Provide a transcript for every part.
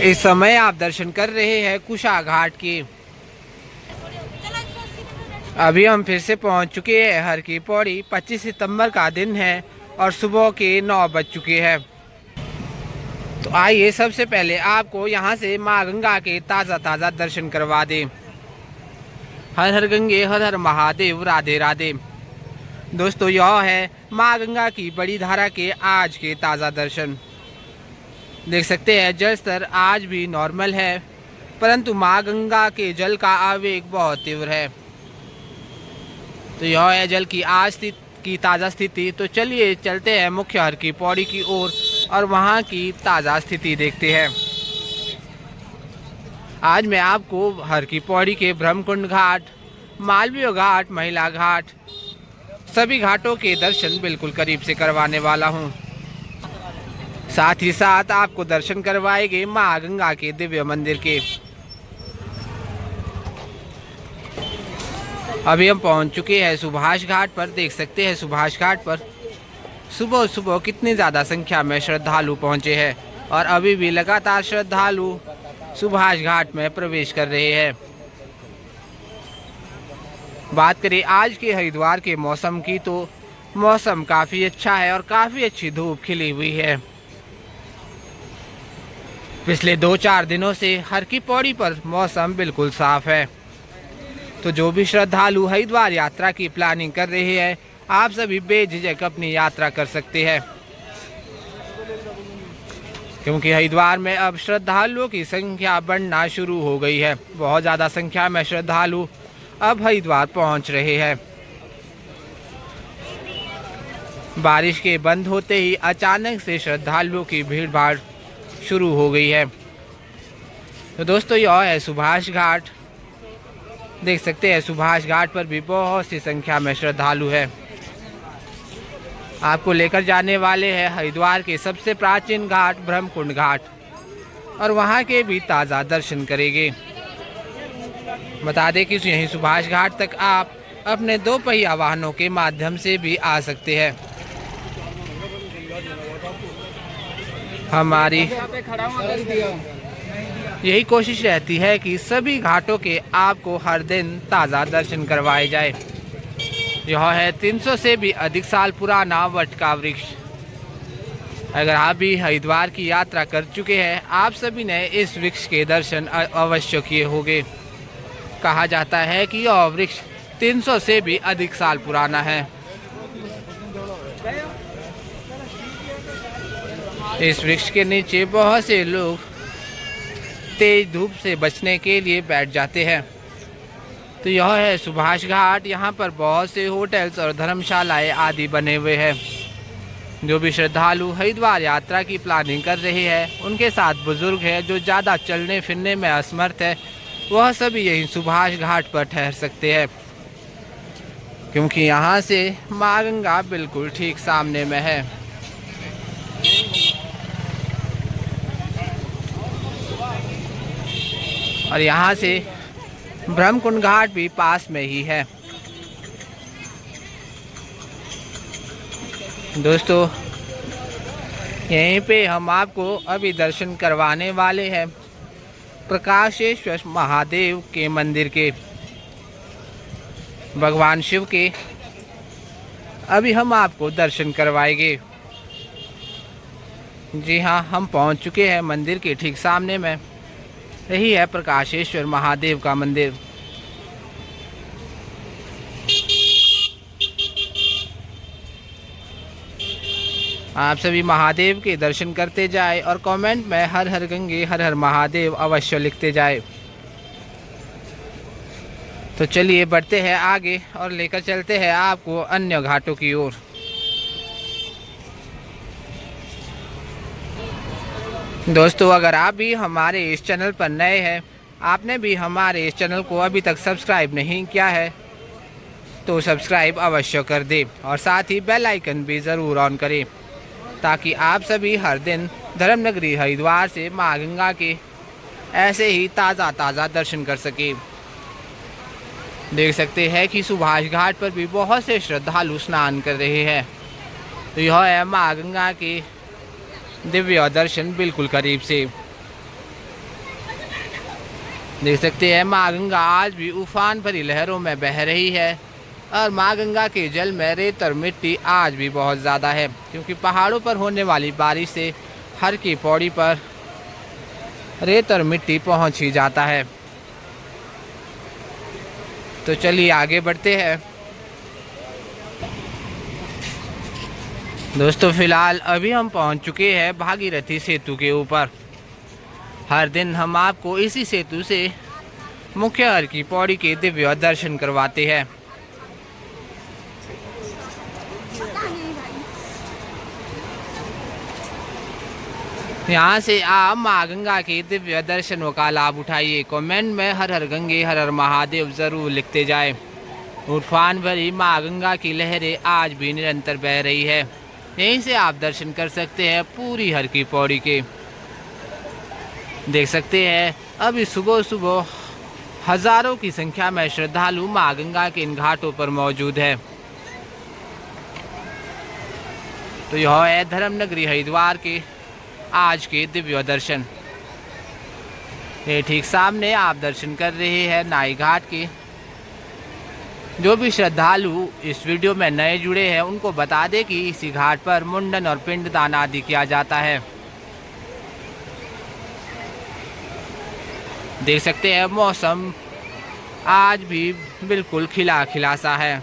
इस समय आप दर्शन कर रहे हैं कुशा घाट के। अभी हम फिर से पहुंच चुके हैं हर की पौड़ी। 25 सितंबर का दिन है और सुबह के 9 बज चुके हैं। तो आइए सबसे पहले आपको यहां से माँ गंगा के ताज़ा दर्शन करवा दें। हर हर गंगे हर हर महादेव, राधे राधे। दोस्तों, यह है माँ गंगा की बड़ी धारा के आज के ताज़ा दर्शन। देख सकते हैं जल स्तर आज भी नॉर्मल है, परंतु माँ गंगा के जल का आवेग बहुत तीव्र है। तो यह है जल की आज की ताज़ा स्थिति। तो चलिए चलते हैं मुख्य हर की पौड़ी की ओर और वहाँ की ताज़ा स्थिति देखते हैं। आज मैं आपको हर की पौड़ी के ब्रह्मकुंड घाट, मालवीय घाट, महिला घाट, सभी घाटों के दर्शन बिल्कुल करीब से करवाने वाला हूँ। साथ ही साथ आपको दर्शन करवाएंगे माँ गंगा के दिव्य मंदिर के। अभी हम पहुंच चुके हैं सुभाष घाट पर। देख सकते हैं सुभाष घाट पर सुबह सुबह कितनी ज़्यादा संख्या में श्रद्धालु पहुंचे हैं और अभी भी लगातार श्रद्धालु सुभाष घाट में प्रवेश कर रहे हैं। बात करें आज के हरिद्वार के मौसम की, तो मौसम काफ़ी अच्छा है और काफ़ी अच्छी धूप खिली हुई है। पिछले 2-4 दिनों से हर की पौड़ी पर मौसम बिल्कुल साफ है। तो जो भी श्रद्धालु हरिद्वार यात्रा की प्लानिंग कर रहे हैं, आप सभी बेझिझक अपनी यात्रा कर सकते हैं, क्योंकि हरिद्वार में अब श्रद्धालुओं की संख्या बढ़ना शुरू हो गई है। बहुत ज़्यादा संख्या में श्रद्धालु अब हरिद्वार पहुंच रहे हैं। बारिश के बंद होते ही अचानक से श्रद्धालुओं की भीड़ भाड़ शुरू हो गई है। तो दोस्तों, यह है सुभाष घाट। देख सकते हैं सुभाष घाट पर भी बहुत सी संख्या में श्रद्धालु है। आपको लेकर जाने वाले हैं हरिद्वार के सबसे प्राचीन घाट ब्रह्मकुंड घाट और वहां के भी ताज़ा दर्शन करेंगे। बता दें कि यहीं सुभाष घाट तक आप अपने 2 पहिया वाहनों के माध्यम से भी आ सकते हैं। हमारी यही कोशिश रहती है कि सभी घाटों के आपको हर दिन ताज़ा दर्शन करवाए जाए। यह है 300 से भी अधिक साल पुराना वट का वृक्ष। अगर आप भी हरिद्वार की यात्रा कर चुके हैं, आप सभी ने इस वृक्ष के दर्शन अवश्य किए होंगे। कहा जाता है कि यह वृक्ष 300 से भी अधिक साल पुराना है। इस वृक्ष के नीचे बहुत से लोग तेज धूप से बचने के लिए बैठ जाते हैं। तो यह है सुभाष घाट। यहाँ पर बहुत से होटल्स और धर्मशालाएं आदि बने हुए हैं। जो भी श्रद्धालु हरिद्वार यात्रा की प्लानिंग कर रहे हैं, उनके साथ बुजुर्ग हैं जो ज़्यादा चलने फिरने में असमर्थ है, वह सभी यहीं सुभाष घाट पर ठहर सकते हैं, क्योंकि यहाँ से माँ गंगा बिल्कुल ठीक सामने में है। और यहाँ से ब्रह्मकुंड घाट भी पास में ही है। दोस्तों, यहीं पे हम आपको अभी दर्शन करवाने वाले हैं प्रकाशेश्वर महादेव के मंदिर के, भगवान शिव के। अभी हम आपको दर्शन करवाएंगे। जी हाँ, हम पहुंच चुके हैं मंदिर के ठीक सामने में। यही है प्रकाशेश्वर महादेव का मंदिर। आप सभी महादेव के दर्शन करते जाए और कमेंट में हर हर गंगे हर हर महादेव अवश्य लिखते जाए। तो चलिए बढ़ते हैं आगे और लेकर चलते हैं आपको अन्य घाटों की ओर। दोस्तों, अगर आप भी हमारे इस चैनल पर नए हैं, आपने भी हमारे इस चैनल को अभी तक सब्सक्राइब नहीं किया है, तो सब्सक्राइब अवश्य कर दें और साथ ही बेल आइकन भी ज़रूर ऑन करें, ताकि आप सभी हर दिन धर्मनगरी हरिद्वार से माँ गंगा के ऐसे ही ताज़ा दर्शन कर सकें। देख सकते हैं कि सुभाष घाट पर भी बहुत से श्रद्धालु स्नान कर रहे हैं। तो यह है माँ गंगा के दिव्य दर्शन बिल्कुल करीब से। देख सकते हैं माँ गंगा आज भी उफान भरी लहरों में बह रही है और माँ गंगा के जल में रेत और मिट्टी आज भी बहुत ज़्यादा है, क्योंकि पहाड़ों पर होने वाली बारिश से हर की पौड़ी पर रेत और मिट्टी पहुंच ही जाता है। तो चलिए आगे बढ़ते हैं। दोस्तों फिलहाल अभी हम पहुंच चुके हैं भागीरथी सेतु के ऊपर। हर दिन हम आपको इसी सेतु से मुख्य हर की पौड़ी के दिव्य दर्शन करवाते हैं। यहाँ से आप माँ गंगा के दिव्य दर्शनों का लाभ उठाइए। कमेंट में हर हर गंगे हर हर महादेव ज़रूर लिखते जाए। उफान भरी माँ गंगा की लहरें आज भी निरंतर बह रही है। यहीं से आप दर्शन कर सकते हैं पूरी हर की पौड़ी के। देख सकते हैं अभी सुबह सुबह हजारों की संख्या में श्रद्धालु माँ गंगा के इन घाटों पर मौजूद है। तो यह है धर्म नगरी हरिद्वार के आज के दिव्य दर्शन। ये ठीक सामने आप दर्शन कर रहे हैं नाई घाट के। जो भी श्रद्धालु इस वीडियो में नए जुड़े हैं उनको बता दें कि इसी घाट पर मुंडन और पिंडदान आदि किया जाता है। देख सकते हैं मौसम आज भी बिल्कुल खिला खिला सा है।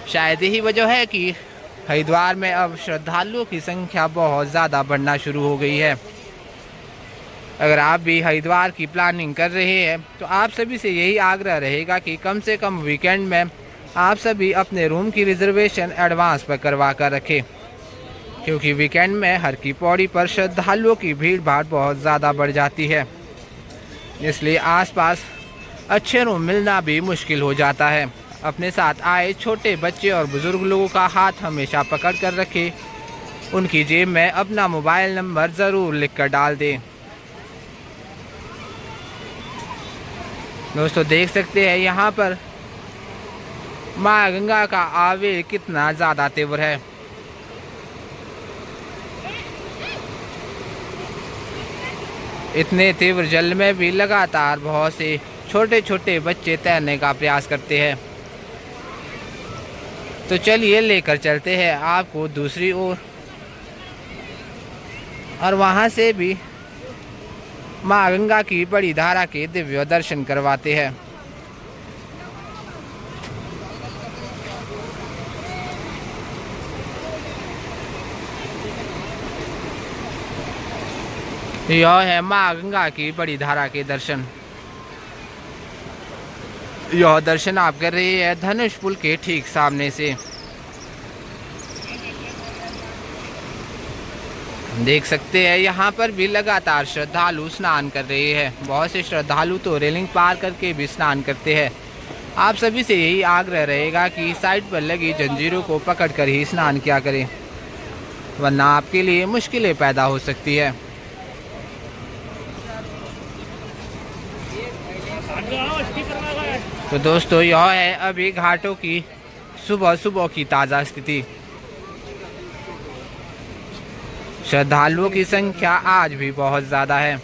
शायद यही वजह है कि हरिद्वार में अब श्रद्धालुओं की संख्या बहुत ज़्यादा बढ़ना शुरू हो गई है। अगर आप भी हरिद्वार की प्लानिंग कर रहे हैं तो आप सभी से यही आग्रह रहेगा कि कम से कम वीकेंड में आप सभी अपने रूम की रिजर्वेशन एडवांस पर करवा कर रखें, क्योंकि वीकेंड में हर की पौड़ी पर श्रद्धालुओं की भीड़ भाड़ बहुत ज़्यादा बढ़ जाती है। इसलिए आसपास अच्छे रूम मिलना भी मुश्किल हो जाता है। अपने साथ आए छोटे बच्चे और बुज़ुर्ग लोगों का हाथ हमेशा पकड़ कर रखें। उनकी जेब में अपना मोबाइल नंबर ज़रूर लिख कर डाल दें। दोस्तों देख सकते हैं यहाँ पर माँ गंगा का आवेग कितना ज़्यादा तीव्र है। इतने तीव्र जल में भी लगातार बहुत से छोटे छोटे बच्चे तैरने का प्रयास करते हैं। तो चलिए लेकर चलते हैं आपको दूसरी ओर और वहाँ से भी माँ गंगा की बड़ी धारा के दिव्य दर्शन करवाते हैं। यह है माँ गंगा की बड़ी धारा के दर्शन। यह दर्शन आप कर रहे हैं धनुष पुल के ठीक सामने से। देख सकते हैं यहाँ पर भी लगातार श्रद्धालु स्नान कर रहे हैं। बहुत से श्रद्धालु तो रेलिंग पार करके भी स्नान करते हैं। आप सभी से यही आग्रह रहेगा कि साइड पर लगी जंजीरों को पकड़कर ही स्नान किया करें, वरना आपके लिए मुश्किलें पैदा हो सकती है। तो दोस्तों यह है अभी घाटों की सुबह सुबह की ताज़ा स्थिति। श्रद्धालुओं की संख्या आज भी बहुत ज़्यादा है।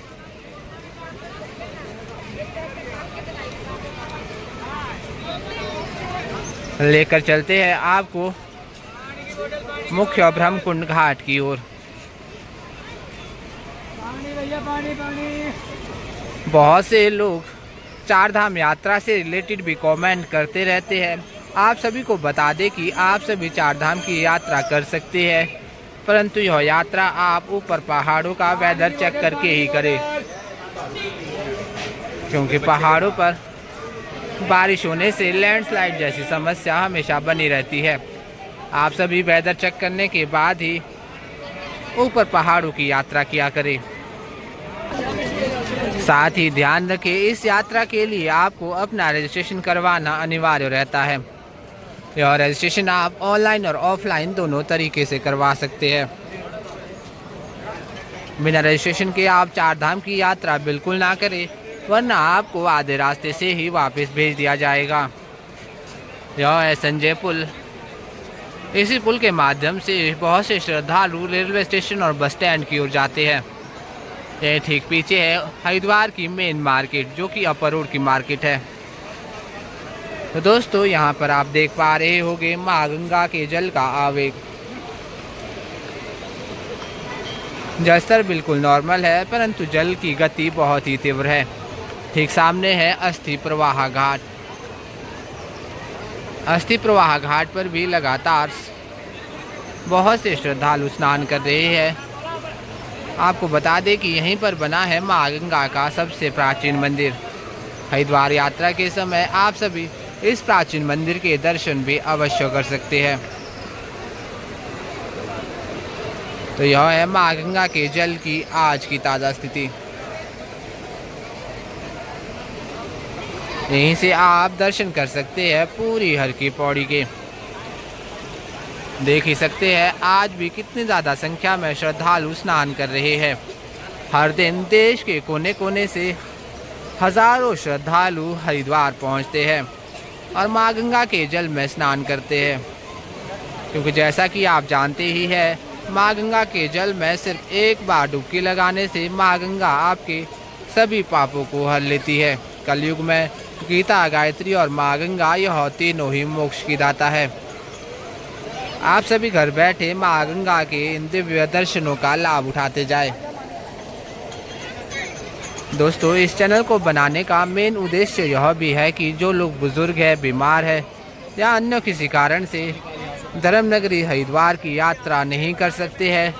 लेकर चलते हैं आपको मुख्य ब्रह्मकुंड घाट की ओर। बहुत से लोग चार धाम यात्रा से रिलेटेड भी कमेंट करते रहते हैं। आप सभी को बता दें कि आप सभी चार धाम की यात्रा कर सकते हैं, परंतु यह यात्रा आप ऊपर पहाड़ों का वेदर चेक करके ही करें, क्योंकि पहाड़ों पर बारिश होने से लैंडस्लाइड जैसी समस्या हमेशा बनी रहती है। आप सभी वेदर चेक करने के बाद ही ऊपर पहाड़ों की यात्रा किया करें। साथ ही ध्यान रखें इस यात्रा के लिए आपको अपना रजिस्ट्रेशन करवाना अनिवार्य रहता है। यह रजिस्ट्रेशन आप ऑनलाइन और ऑफलाइन दोनों तरीके से करवा सकते हैं। बिना रजिस्ट्रेशन के आप चार धाम की यात्रा बिल्कुल ना करें, वरना आपको आधे रास्ते से ही वापस भेज दिया जाएगा। यह है संजय पुल। इसी पुल के माध्यम से बहुत से श्रद्धालु रेलवे स्टेशन और बस स्टैंड की ओर जाते हैं। ये ठीक पीछे है हरिद्वार की मेन मार्केट, जो कि अपर रोड की मार्केट है। तो दोस्तों यहाँ पर आप देख पा रहे होंगे माँ गंगा के जल का आवेग। जलस्तर बिल्कुल नॉर्मल है, परंतु जल की गति बहुत ही तीव्र है। ठीक सामने है अस्थि प्रवाह घाट। अस्थि प्रवाह घाट पर भी लगातार बहुत से श्रद्धालु स्नान कर रहे हैं। आपको बता दें कि यहीं पर बना है माँ गंगा का सबसे प्राचीन मंदिर। हरिद्वार यात्रा के समय आप सभी इस प्राचीन मंदिर के दर्शन भी अवश्य कर सकते हैं। तो यह है माँ गंगा के जल की आज की ताज़ा स्थिति। यहीं से आप दर्शन कर सकते हैं पूरी हर की पौड़ी के। देख ही सकते हैं आज भी कितनी ज़्यादा संख्या में श्रद्धालु स्नान कर रहे हैं। हर दिन देश के कोने कोने से हजारों श्रद्धालु हरिद्वार पहुंचते हैं और माँ गंगा के जल में स्नान करते हैं, क्योंकि जैसा कि आप जानते ही हैं माँ गंगा के जल में सिर्फ एक बार डुबकी लगाने से माँ गंगा आपके सभी पापों को हर लेती है। कलयुग में गीता, गायत्री और माँ गंगा यह तीनों ही मोक्ष की दाता है। आप सभी घर बैठे माँ गंगा के इन दिव्य दर्शनों का लाभ उठाते जाए। दोस्तों इस चैनल को बनाने का मेन उद्देश्य यह भी है कि जो लोग बुजुर्ग हैं, बीमार है या अन्य किसी कारण से धर्मनगरी हरिद्वार की यात्रा नहीं कर सकते हैं,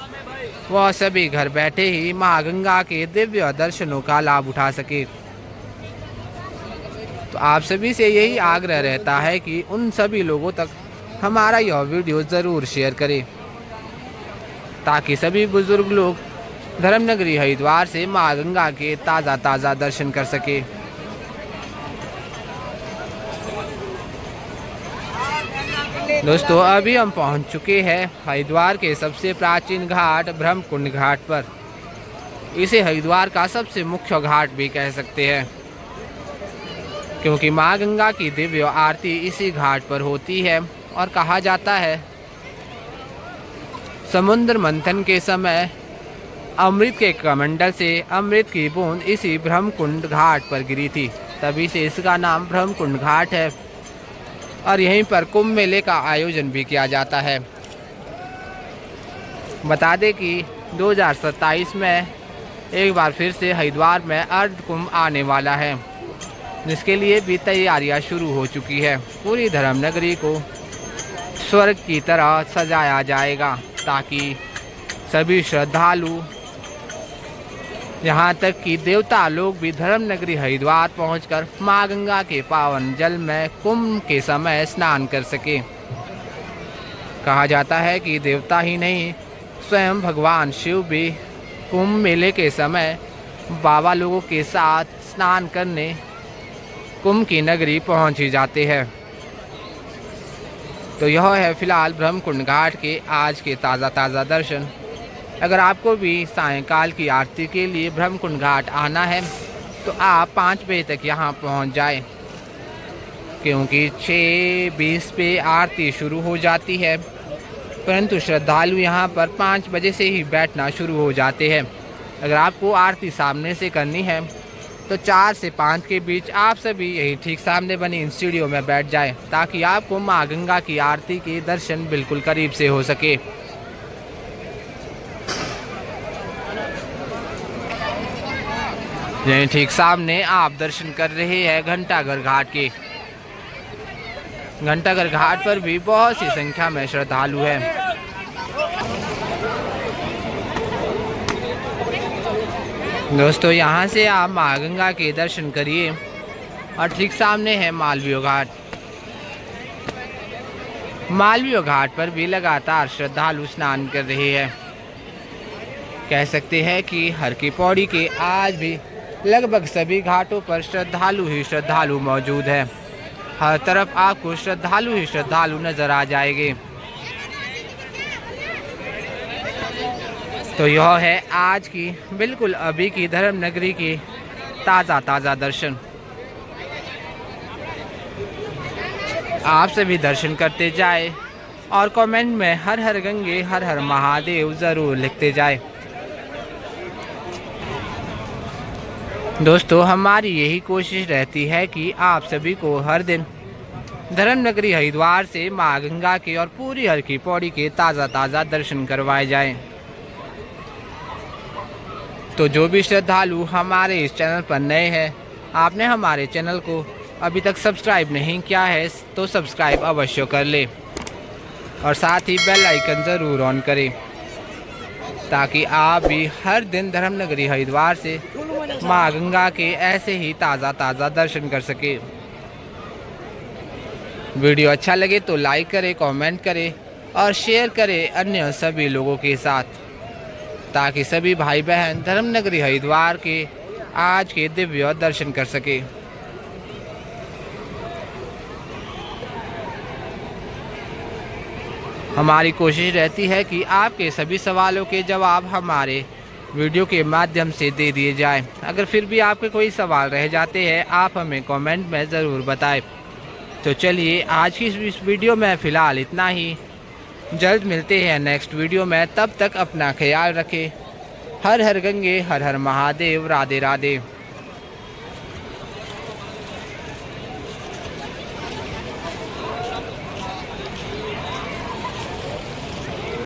वह सभी घर बैठे ही माँ गंगा के दिव्य दर्शनों का लाभ उठा सके। तो आप सभी से यही आग्रह रहता है कि उन सभी लोगों तक हमारा यह वीडियो ज़रूर शेयर करें, ताकि सभी बुजुर्ग लोग धर्मनगरी हरिद्वार से माँ गंगा के ताज़ा दर्शन कर सके। दोस्तों अभी हम पहुंच चुके हैं हरिद्वार के सबसे प्राचीन घाट ब्रह्मकुंड घाट पर। इसे हरिद्वार का सबसे मुख्य घाट भी कह सकते हैं, क्योंकि माँ गंगा की दिव्य आरती इसी घाट पर होती है और कहा जाता है समुद्र मंथन के समय अमृत के कमंडल से अमृत की बूंद इसी ब्रह्मकुंड घाट पर गिरी थी, तभी से इसका नाम ब्रह्मकुंड घाट है। और यहीं पर कुंभ मेले का आयोजन भी किया जाता है। बता दें कि 2027 में एक बार फिर से हरिद्वार में अर्ध कुंभ आने वाला है, जिसके लिए भी तैयारियां शुरू हो चुकी है। पूरी धर्मनगरी को स्वर्ग की तरह सजाया जाएगा, ताकि सभी श्रद्धालु यहाँ तक कि देवता लोग भी धर्मनगरी हरिद्वार पहुंचकर माँ गंगा के पावन जल में कुंभ के समय स्नान कर सके। कहा जाता है कि देवता ही नहीं, स्वयं भगवान शिव भी कुंभ मेले के समय बाबा लोगों के साथ स्नान करने कुंभ की नगरी पहुंच ही जाते हैं। तो यह है फिलहाल ब्रह्मकुंड घाट के आज के ताज़ा दर्शन। अगर आपको भी सायंकाल की आरती के लिए ब्रह्मकुंड घाट आना है तो आप 5 बजे तक यहाँ पहुँच जाएं, क्योंकि 6:20 पे आरती शुरू हो जाती है, परंतु श्रद्धालु यहाँ पर 5 बजे से ही बैठना शुरू हो जाते हैं। अगर आपको आरती सामने से करनी है तो 4 से 5 के बीच आप सभी यही ठीक सामने बनी इन सीढ़ियों में बैठ जाएं, ताकि आपको माँ गंगा की आरती के दर्शन बिल्कुल करीब से हो सके। यही ठीक सामने आप दर्शन कर रहे हैं घंटाघर घाट के। घंटाघर घाट पर भी बहुत सी संख्या में श्रद्धालु हैं। दोस्तों यहाँ से आप माँ गंगा के दर्शन करिए और ठीक सामने है मालवीय घाट। मालवीय घाट पर भी लगातार श्रद्धालु स्नान कर रहे हैं। कह सकते हैं कि हर की पौड़ी के आज भी लगभग सभी घाटों पर श्रद्धालु ही श्रद्धालु मौजूद है। हर तरफ आपको श्रद्धालु ही श्रद्धालु नजर आ जाएंगे। तो यह है आज की बिल्कुल अभी की धर्मनगरी की ताज़ा दर्शन। आप सभी दर्शन करते जाए और कमेंट में हर हर गंगे हर हर महादेव ज़रूर लिखते जाए। दोस्तों हमारी यही कोशिश रहती है कि आप सभी को हर दिन धर्मनगरी हरिद्वार से माँ गंगा के और पूरी हर की पौड़ी के ताज़ा दर्शन करवाए जाएं। तो जो भी श्रद्धालु हमारे इस चैनल पर नए हैं, आपने हमारे चैनल को अभी तक सब्सक्राइब नहीं किया है तो सब्सक्राइब अवश्य कर ले और साथ ही बेल आइकन ज़रूर ऑन करें, ताकि आप भी हर दिन धर्मनगरी हरिद्वार से माँ गंगा के ऐसे ही ताज़ा दर्शन कर सके। वीडियो अच्छा लगे तो लाइक करें, कमेंट करें और शेयर करें अन्य सभी लोगों के साथ, ताकि सभी भाई बहन धर्मनगरी हरिद्वार के आज के दिव्य दर्शन कर सके। हमारी कोशिश रहती है कि आपके सभी सवालों के जवाब हमारे वीडियो के माध्यम से दे दिए जाएं। अगर फिर भी आपके कोई सवाल रह जाते हैं, आप हमें कमेंट में ज़रूर बताएं। तो चलिए आज की इस वीडियो में फ़िलहाल इतना ही। जल्द मिलते हैं नेक्स्ट वीडियो में, तब तक अपना ख्याल रखें। हर हर गंगे, हर हर महादेव, राधे राधे।